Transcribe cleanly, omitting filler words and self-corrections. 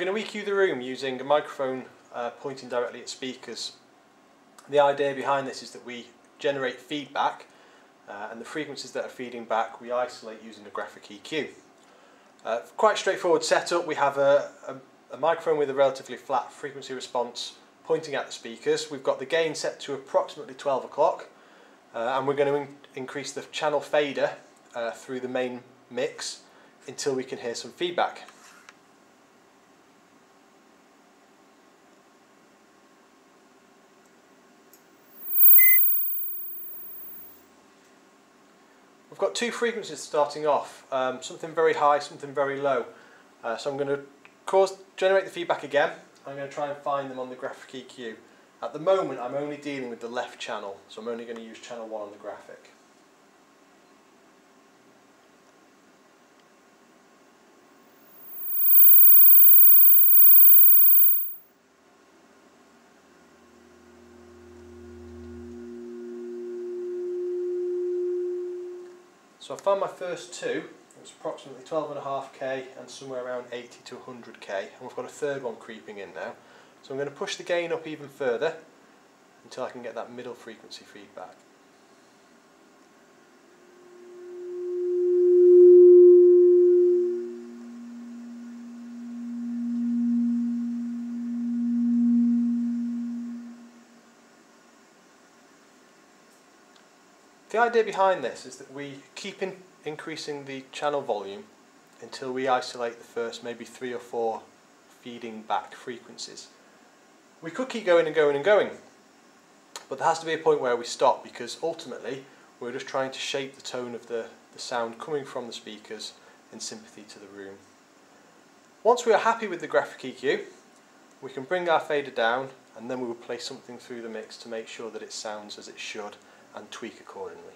going to EQ the room using a microphone pointing directly at speakers. The idea behind this is that we generate feedback and the frequencies that are feeding back we isolate using a graphic EQ. Quite straightforward setup. We have a microphone with a relatively flat frequency response pointing at the speakers. We've got the gain set to approximately 12 o'clock and we're going to increase the channel fader through the main mix until we can hear some feedback. We've got two frequencies starting off, something very high, something very low. So I'm going to generate the feedback again. I'm going to try and find them on the graphic EQ. At the moment I'm only dealing with the left channel, so I'm only going to use channel 1 on the graphic. So I found my first two. It was approximately 12.5k and somewhere around 80 to 100k, and we've got a third one creeping in now. So I'm going to push the gain up even further until I can get that middle frequency feedback. The idea behind this is that we keep increasing the channel volume until we isolate the first maybe 3 or 4 feeding back frequencies. We could keep going and going and going, but there has to be a point where we stop, because ultimately we're just trying to shape the tone of the sound coming from the speakers in sympathy to the room. Once we are happy with the graphic EQ, we can bring our fader down and then we will play something through the mix to make sure that it sounds as it should and tweak accordingly.